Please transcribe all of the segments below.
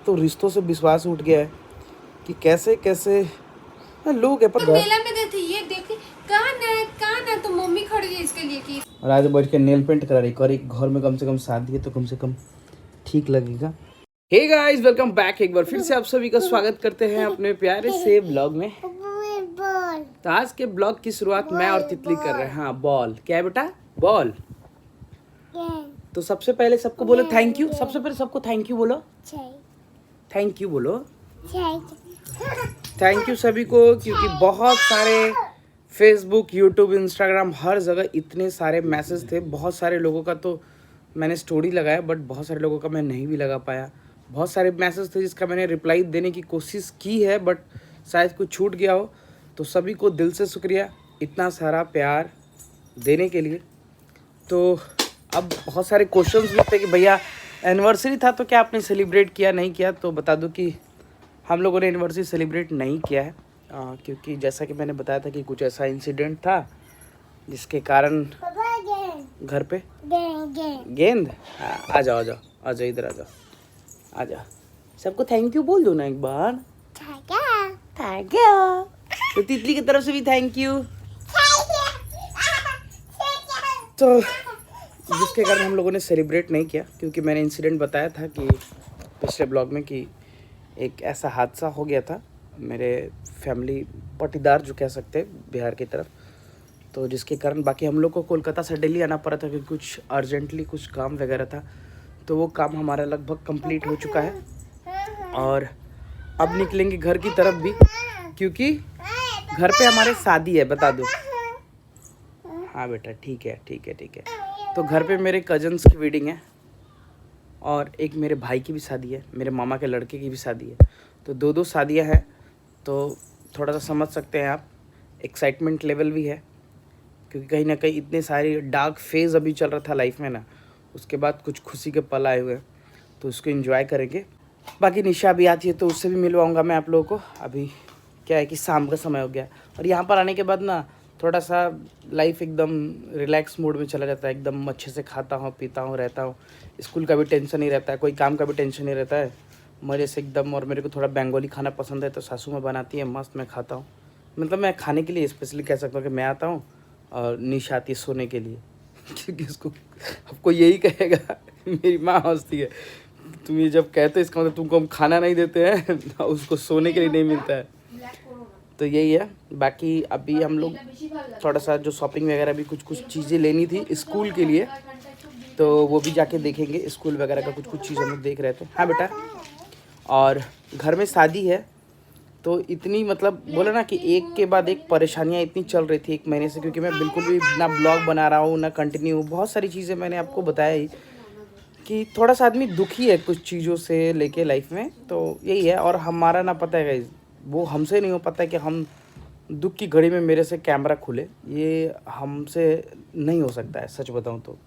तो रिश्तों से विश्वास उठ गया है कि कैसे कैसे लोग है पर मेला में गए थे, ये देखी कान है तो मम्मी खड़ी है इसके लिए कि और आज बैठ के नेल पेंट करा रही करी। घर में कम से कम शादी है तो कम से कम ठीक लगेगा। Hey guys, welcome back. एक बार फिर से आप सभी का स्वागत करते हैं अपने प्यारे से ब्लॉग में। तो आज के ब्लॉग की शुरुआत मैं और तितली कर रहे हैं। हाँ, बॉल क्या है बेटा? बॉल। तो सबसे पहले सबको बोलो थैंक यू। सबसे पहले सबको थैंक यू बोलो। थैंक यू बोलो। थैंक यू सभी को, क्योंकि बहुत सारे फेसबुक, यूट्यूब, इंस्टाग्राम, हर जगह इतने सारे मैसेज थे। बहुत सारे लोगों का तो मैंने स्टोरी लगाया, बट बहुत सारे लोगों का मैं नहीं भी लगा पाया। बहुत सारे मैसेज थे जिसका मैंने रिप्लाई देने की कोशिश की है, बट शायद कुछ छूट गया हो। तो सभी को दिल से शुक्रिया इतना सारा प्यार देने के लिए। तो अब बहुत सारे क्वेश्चंस भी थे कि भैया एनिवर्सरी था तो क्या आपने सेलिब्रेट किया, नहीं किया। तो बता दूं कि हम लोगों ने एनिवर्सरी सेलिब्रेट नहीं किया है, क्योंकि जैसा कि मैंने बताया था कि कुछ ऐसा इंसिडेंट था जिसके कारण घर पे गेंद। आ जाओ आ जाओ आ जाओ, इधर आ जाओ आ जाओ। सबको थैंक यू बोल दो ना एक बार। Thank you. तो तितली की तरफ से भी थैंक यू। तो जिसके कारण हम लोगों ने सेलिब्रेट नहीं किया, क्योंकि मैंने इंसिडेंट बताया था कि पिछले ब्लॉग में कि एक ऐसा हादसा हो गया था मेरे फैमिली पटीदार जो कह सकते हैं बिहार की तरफ। तो जिसके कारण बाकी हम लोग को कोलकाता से दिल्ली आना पड़ा था, क्योंकि कुछ अर्जेंटली कुछ काम वगैरह था। तो वो काम हमारा लगभग कंप्लीट हो चुका है और अब निकलेंगे घर की तरफ भी, क्योंकि घर पे हमारे शादी है। बता दो। हाँ बेटा, ठीक है ठीक है ठीक है। तो घर पे मेरे कजन्स की वेडिंग है और एक मेरे भाई की भी शादी है, मेरे मामा के लड़के की भी शादी है। तो दो शादियां हैं, तो थोड़ा सा समझ सकते हैं आप। एक्साइटमेंट लेवल भी है, क्योंकि कहीं ना कहीं इतने सारे डार्क फेज़ अभी चल रहा था लाइफ में ना, उसके बाद कुछ खुशी के पल आए हुए हैं, तो उसको एंजॉय करेंगे। बाकी निशा भी आती है तो उससे भी मिलवाऊंगा मैं आप लोगों को। अभी क्या है कि शाम का समय हो गया और यहाँ पर आने के बाद ना थोड़ा सा लाइफ एकदम रिलैक्स मूड में चला जाता है। एकदम अच्छे से खाता हूँ, पीता हूँ, रहता हूँ। स्कूल का भी टेंशन नहीं रहता है, कोई काम का भी टेंशन नहीं रहता है, मज़े से एकदम। और मेरे को थोड़ा बंगाली खाना पसंद है, तो सासू माँ बनाती है मस्त, मैं खाता हूँ। मतलब मैं खाने के लिए स्पेशली कह सकता हूँ कि मैं आता हूँ और निशा आती है सोने के लिए क्योंकि उसको आपको यही कहेगा। मेरी माँ हंसती है, तुम ये जब कहते हो इसका मतलब तुमको हम खाना नहीं देते हैं, उसको सोने के लिए नहीं मिलता है। तो यही है। बाकी अभी हम लोग थोड़ा सा जो शॉपिंग वगैरह भी कुछ चीज़ें लेनी थी स्कूल के लिए, तो वो भी जाके देखेंगे। स्कूल वगैरह का कुछ चीज़ हम लोग देख रहे थे। हाँ बेटा। और घर में शादी है, तो इतनी मतलब बोला ना कि एक के बाद एक परेशानियाँ इतनी चल रही थी 1 महीने से, क्योंकि मैं बिल्कुल भी ना ब्लॉग बना रहा हूँ ना कंटिन्यू। बहुत सारी चीज़ें मैंने आपको बताया ही कि थोड़ा सा आदमी दुखी है कुछ चीज़ों से लेके लाइफ में। तो यही है। और हमारा ना पता है गाइस, वो हमसे नहीं हो पाता है कि हम दुख की घड़ी में मेरे से कैमरा खुले, ये हमसे नहीं हो सकता है। सच बताऊं तो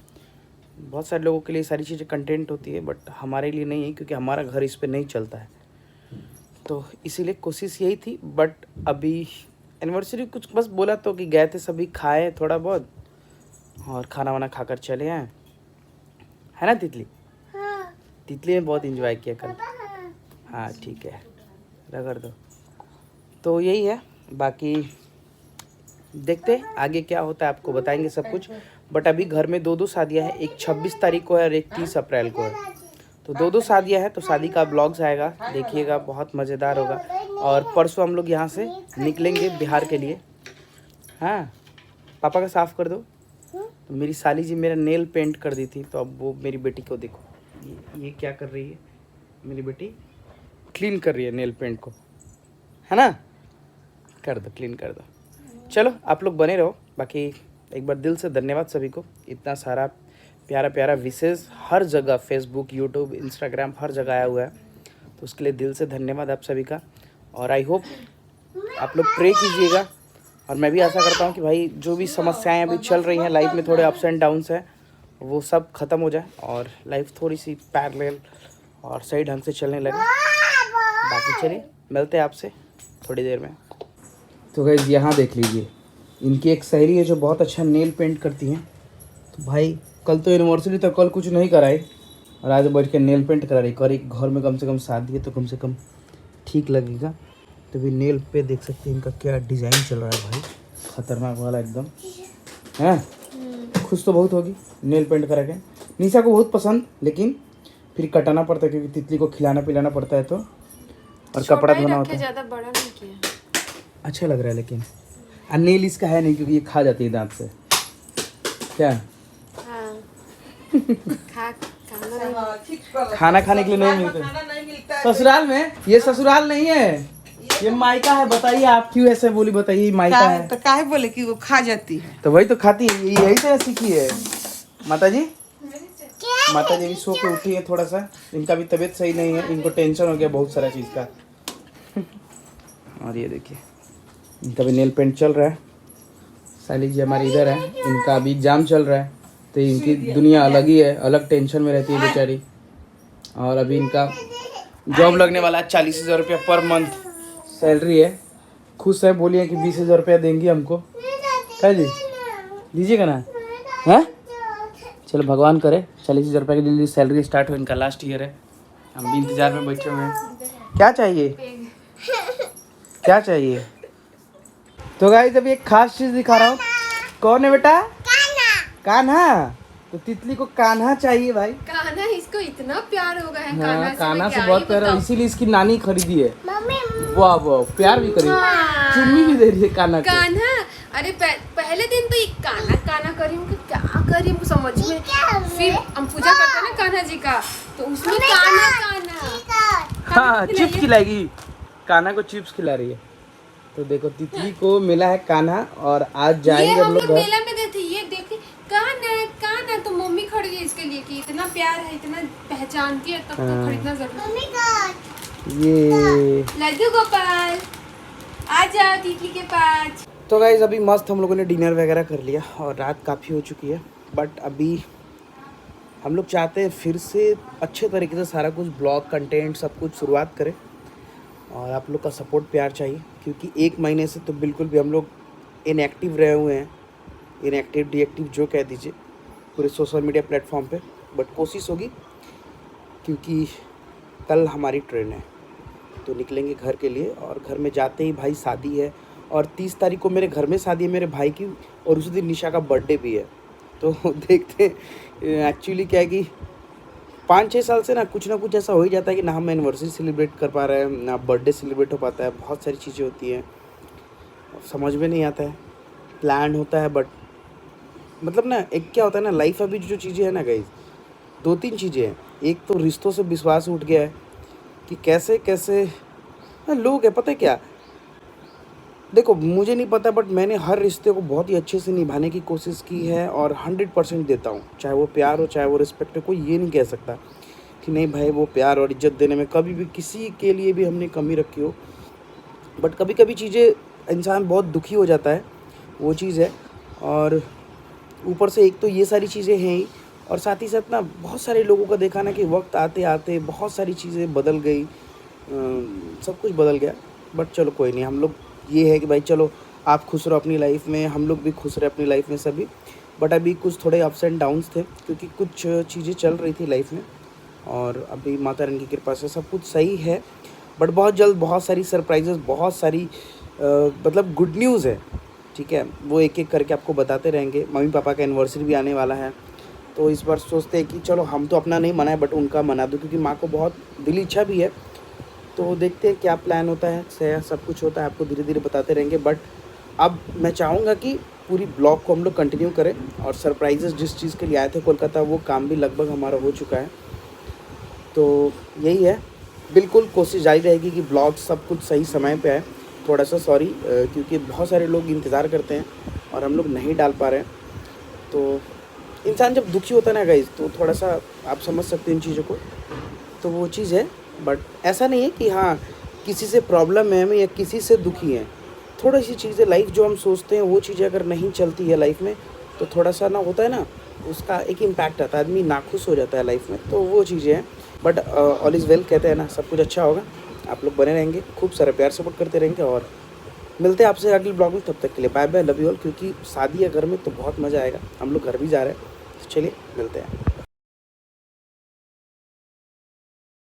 बहुत सारे लोगों के लिए सारी चीज़ें कंटेंट होती है, बट हमारे लिए नहीं है, क्योंकि हमारा घर इस पे नहीं चलता है। तो इसीलिए कोशिश यही थी। बट अभी एनिवर्सरी कुछ बस बोला तो कि गए थे सभी, खाए थोड़ा बहुत और खाना वाना खाकर चले आए। है ना तितली? हाँ। तितली ने बहुत एंजॉय किया कल। हाँ ठीक है, रगड़ दो। तो यही है। बाकी देखते आगे क्या होता है, आपको बताएंगे सब कुछ। बट अभी घर में 2 शादियां हैं, एक 26 तारीख को है और एक 30 अप्रैल को है। तो 2 शादियां हैं, तो शादी का ब्लॉग्स आएगा, देखिएगा, बहुत मज़ेदार होगा। और परसों हम लोग यहाँ से निकलेंगे बिहार के लिए। हाँ, पापा का साफ़ कर दो। तो मेरी साली जी मेरा नेल पेंट कर दी थी, तो अब वो मेरी बेटी को देखो, ये क्या कर रही है। मेरी बेटी क्लीन कर रही है नेल पेंट को, है ना? कर दो, क्लीन कर दो। चलो आप लोग बने रहो। बाकी एक बार दिल से धन्यवाद सभी को, इतना सारा प्यारा प्यारा विशेष हर जगह, फेसबुक, यूट्यूब, इंस्टाग्राम, हर जगह आया हुआ है। तो उसके लिए दिल से धन्यवाद आप सभी का। और आई होप आप लोग प्रे कीजिएगा। और मैं भी आशा करता हूँ कि भाई जो भी समस्याएं अभी चल रही हैं लाइफ में, थोड़े अप्स एंड डाउन्स हैं, वो सब ख़त्म हो जाए और लाइफ थोड़ी सी पैरेलल और सही ढंग से चलने लगे। बाकी चलिए मिलते हैं आपसे थोड़ी देर में। तो गाइस यहाँ देख लीजिए, इनकी एक सहेली है जो बहुत अच्छा नेल पेंट करती हैं। तो भाई कल तो एनिवर्सरी था, कल कुछ नहीं कराई और आज बैठ के नेल पेंट करा रही है। और एक घर में कम से कम शादी है तो कम से कम ठीक लगेगा। तो भी नेल पे देख सकते हैं इनका क्या डिज़ाइन चल रहा है भाई, खतरनाक वाला एकदम है। खुश तो बहुत होगी नेल पेंट करा के। निशा को बहुत पसंद, लेकिन फिर कटाना पड़ता है क्योंकि तितली को खिलाना पिलाना पड़ता है तो, और कपड़ा धोना होता है। ज़्यादा बड़ा नहीं किया। अच्छा लग रहा है लेकिन। और नेल इसका है नहीं क्योंकि ये खा जाती है दांत से। क्या हाँ। खाना खाने के लिए नहीं मिलता ससुराल में। ये ससुराल नहीं है, ये मायका है। बताइए आप क्यों ऐसे बोली, बताइए मायका है तो काहे बोले कि वो खा जाती है? तो वही तो खाती है, यही तो सीखी है। माता जी भी सो के उठी है थोड़ा सा, इनका भी तबीयत सही नहीं है, इनको टेंशन हो गया बहुत सारा चीज़ का। और ये देखिए इनका भी नेल पेंट चल रहा है। साली जी हमारे इधर है, इनका अभी एग्जाम चल रहा है तो इनकी दुनिया अलग ही है, अलग टेंशन में रहती है बेचारी। और अभी इनका जॉब लगने वाला है, 40,000 रुपया पर मंथ सैलरी है। खुश है, बोलिए कि 20,000 रुपया देंगी हमको। क्या जी दीजिएगा ना? हैं चलो भगवान करे 40,000 रुपये की जल्दी सैलरी स्टार्ट हो। इनका लास्ट ईयर है, हम भी इंतजार में बैठे हुए हैं। क्या चाहिए, क्या चाहिए? तो गाइस अभी एक खास चीज़ दिखा रहा हूँ। कौन है बेटा? कान्हा। तो तितली को कान्हा चाहिए भाई। कान्हा, इसको इतना प्यार हो गया है हाँ, कान्हा से क्या बहुत ही प्यार है, बताऊं। इसीलिए इसकी नानी खरीदी है। वाह वाह, प्यार भी करी, चुम्मी भी दे रही है कान्हा को। कान्हा, अरे पहले दिन तो ये कान्हा कान्हा करी, क्या करी हमको समझ में। फिर हम पूजा करते हैं ना कान्हा जी का, तो उसमें कान्हा कान्हा। हाँ चिप्स खिलाएगी, कान्हा को चिप्स खिला रही है। तो देखो तितली को मिला है कान्हा, और आज ये जाएंगे हम हम लोग लोग घर। मेला में गए थे, ये देखे कान्हा कान्हा, तो मम्मी खरीदी इसके लिए कि इतना प्यार है, इतना पहचानती है, तब तो खरीदना जरूरी है। ये लड्डू गोपाल आ जाओ तितली के पास। तो गाइज अभी मस्त हम लोगों ने डिनर वगैरह कर लिया और रात काफ़ी हो चुकी है। बट अभी हम लोग चाहते हैं फिर से अच्छे तरीके से सारा कुछ ब्लॉग कंटेंट सब कुछ शुरुआत करें, और आप लोग का सपोर्ट प्यार चाहिए क्योंकि 1 महीने से तो बिल्कुल भी हम लोग इनएक्टिव रहे हुए हैं। इनएक्टिव डीएक्टिव जो कह दीजिए पूरे सोशल मीडिया प्लेटफॉर्म पे। बट कोशिश होगी क्योंकि कल हमारी ट्रेन है तो निकलेंगे घर के लिए, और घर में जाते ही भाई शादी है, और 30 तारीख को मेरे घर में शादी है मेरे भाई की, और उसी दिन निशा का बर्थडे भी है। तो देखते हैं एक्चुअली क्या है कि 5-6 साल से ना कुछ ऐसा हो ही जाता है कि ना हम एनिवर्सरी सेलिब्रेट कर पा रहे हैं, ना बर्थडे सेलिब्रेट हो पाता है। बहुत सारी चीज़ें होती हैं, समझ में नहीं आता है, प्लान होता है बट मतलब ना एक क्या होता है ना लाइफ। अभी जो चीज़ें हैं ना गाइस, 2-3 चीज़ें हैं। एक तो रिश्तों से विश्वास उठ गया है कि कैसे कैसे लोग है, पता है क्या, देखो मुझे नहीं पता बट मैंने हर रिश्ते को बहुत ही अच्छे से निभाने की कोशिश की है और 100% देता हूँ। चाहे वो प्यार हो, चाहे वो रिस्पेक्ट हो, कोई ये नहीं कह सकता कि नहीं भाई वो प्यार और इज्जत देने में कभी भी किसी के लिए भी हमने कमी रखी हो। बट कभी कभी चीज़ें इंसान बहुत दुखी हो जाता है, वो चीज़ है। और ऊपर से एक तो ये सारी चीज़ें हैं ही, और साथ ही साथ ना बहुत सारे लोगों का देखा ना कि वक्त आते आते बहुत सारी चीज़ें बदल गई, सब कुछ बदल गया। बट चलो कोई नहीं, हम लोग ये है कि भाई चलो आप खुश रहो अपनी लाइफ में, हम लोग भी खुश रहे अपनी लाइफ में सभी। बट अभी कुछ थोड़े अप्स एंड डाउन्स थे क्योंकि कुछ चीज़ें चल रही थी लाइफ में, और अभी माता रानी की कृपा से सब कुछ सही है। बट बहुत जल्द बहुत सारी सरप्राइजेस, बहुत सारी मतलब गुड न्यूज़ है, ठीक है, वो एक एक करके आपको बताते रहेंगे। मम्मी पापा का एनिवर्सरी भी आने वाला है, तो इस बार सोचते हैं कि चलो हम तो अपना नहीं मनाए बट उनका मना दो, क्योंकि माँ को बहुत दिली इच्छा भी है। तो देखते हैं क्या प्लान होता है, सब कुछ होता है आपको धीरे धीरे बताते रहेंगे। बट अब मैं चाहूँगा कि पूरी ब्लॉग को हम लोग कंटिन्यू करें, और सरप्राइजेस जिस चीज़ के लिए आए थे कोलकाता वो काम भी लगभग हमारा हो चुका है। तो यही है, बिल्कुल कोशिश जारी रहेगी कि ब्लॉग सब कुछ सही समय पे आए। थोड़ा सा सॉरी क्योंकि बहुत सारे लोग इंतज़ार करते हैं और हम लोग नहीं डाल पा रहे हैं। तो इंसान जब दुखी होता है ना गाइस, तो थोड़ा सा आप समझ सकते हैं इन चीज़ों को, तो वो चीज़ है। बट ऐसा नहीं है कि हाँ किसी से प्रॉब्लम है हमें या किसी से दुखी हैं। थोड़ी सी चीज़ें लाइफ जो हम सोचते हैं वो चीज़ें अगर नहीं चलती है लाइफ में, तो थोड़ा सा ना होता है ना, उसका एक इम्पैक्ट आता है, आदमी नाखुश हो जाता है लाइफ में। तो वो चीज़ें हैं। बट ऑल इज़ वेल कहते हैं ना, सब कुछ अच्छा होगा। आप लोग बने रहेंगे, खूब सारा प्यार सपोर्ट करते रहेंगे, और मिलते हैं आपसे अगले ब्लॉग में। तब तक के लिए bye bye, love you all. क्योंकि शादी है घर में तो बहुत मज़ा आएगा, हम लोग घर भी जा रहे हैं, तो चलिए मिलते हैं।